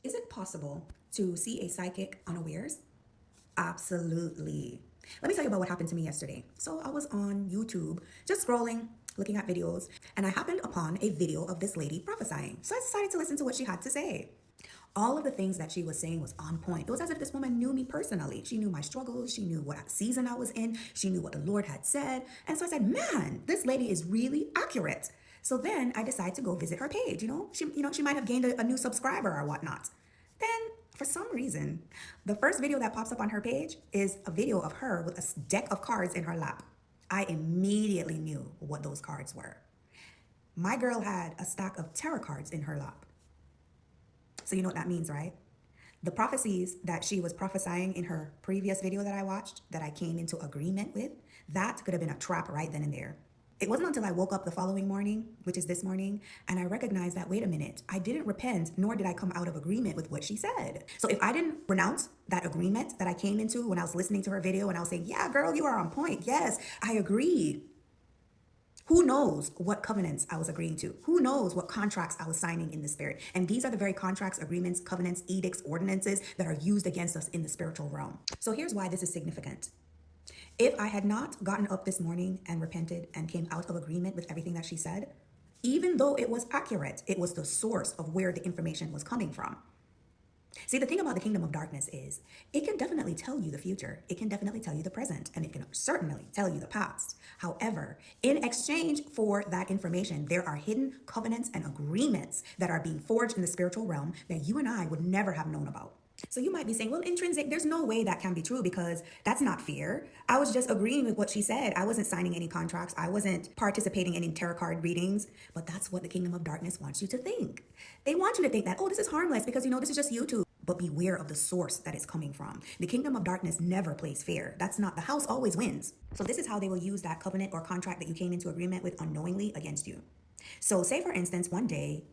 Is it possible to see a psychic unawares? Absolutely. Let me tell you about what happened to me yesterday. So I was on YouTube, just scrolling, looking at videos, and I happened upon a video of this lady prophesying. So I decided to listen to what she had to say. All of the things that she was saying was on point. It was as if this woman knew me personally. She knew my struggles. She knew what season I was in. She knew what the Lord had said. And so I said, man, this lady is really accurate. So then I decided to go visit her page. She might have gained a new subscriber or whatnot. Then for some reason, the first video that pops up on her page is a video of her with a deck of cards in her lap. I immediately knew what those cards were. My girl had a stack of tarot cards in her lap. So you know what that means, right? The prophecies that she was prophesying in her previous video that I watched, that I came into agreement with, that could have been a trap right then and there. It wasn't until I woke up the following morning, which is this morning, and I recognized that, wait a minute, I didn't repent, nor did I come out of agreement with what she said. So if I didn't renounce that agreement that I came into when I was listening to her video and I was saying, yeah, girl, you are on point. Yes, I agreed. Who knows what covenants I was agreeing to? Who knows what contracts I was signing in the spirit? And these are the very contracts, agreements, covenants, edicts, ordinances that are used against us in the spiritual realm. So here's why this is significant. If I had not gotten up this morning and repented and came out of agreement with everything that she said, even though it was accurate, it was the source of where the information was coming from. See, the thing about the kingdom of darkness is it can definitely tell you the future. It can definitely tell you the present, and it can certainly tell you the past. However, in exchange for that information, there are hidden covenants and agreements that are being forged in the spiritual realm that you and I would never have known about. So you might be saying, well, intrinsic, there's no way that can be true because that's not fear. I was just agreeing with what she said. I wasn't signing any contracts. I wasn't participating in any tarot card readings. But that's what the kingdom of darkness wants you to think. They want you to think that, oh, this is harmless because, this is just YouTube. But beware of the source that it's coming from. The kingdom of darkness never plays fair. That's not, the house always wins. So this is how they will use that covenant or contract that you came into agreement with unknowingly against you. So say, for instance, one day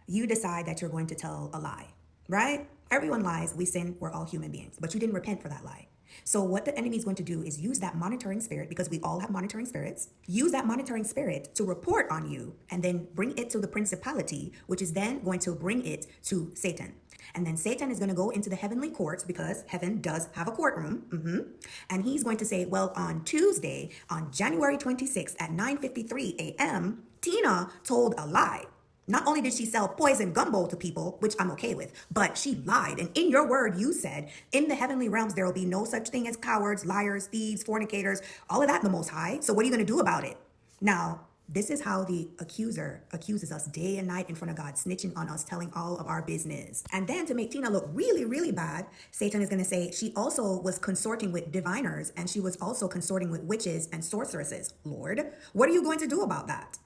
you decide that you're going to tell a lie, right? Everyone lies, we sin, we're all human beings, but you didn't repent for that lie. So what the enemy is going to do is use that monitoring spirit, because we all have monitoring spirits, use that monitoring spirit to report on you and then bring it to the principality, which is then going to bring it to Satan. And then Satan is going to go into the heavenly courts, because heaven does have a courtroom. And he's going to say, well, on Tuesday, on January 26th at 9:53 a.m., Tina told a lie. Not only did she sell poison gumbo to people, which I'm okay with, but she lied. And in your word, you said, in the heavenly realms, there will be no such thing as cowards, liars, thieves, fornicators, all of that in the Most High. So what are you going to do about it? Now, this is how the accuser accuses us day and night in front of God, snitching on us, telling all of our business. And then to make Tina look really, really bad, Satan is going to say she also was consorting with diviners, and she was also consorting with witches and sorceresses. Lord, what are you going to do about that?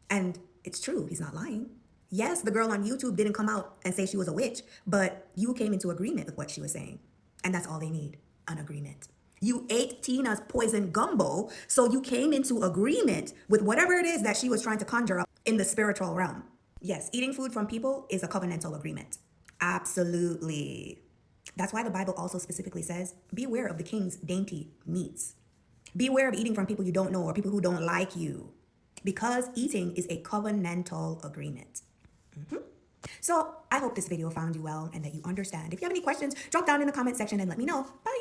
And it's true, he's not lying. Yes, the girl on YouTube didn't come out and say she was a witch, but you came into agreement with what she was saying. And that's all they need, an agreement. You ate Tina's poison gumbo, so you came into agreement with whatever it is that she was trying to conjure up in the spiritual realm. Yes, eating food from people is a covenantal agreement. Absolutely. That's why the Bible also specifically says, beware of the king's dainty meats. Beware of eating from people you don't know or people who don't like you, because eating is a covenantal agreement. So I hope this video found you well and that you understand. If you have any questions, drop down in the comment section and let me know. Bye.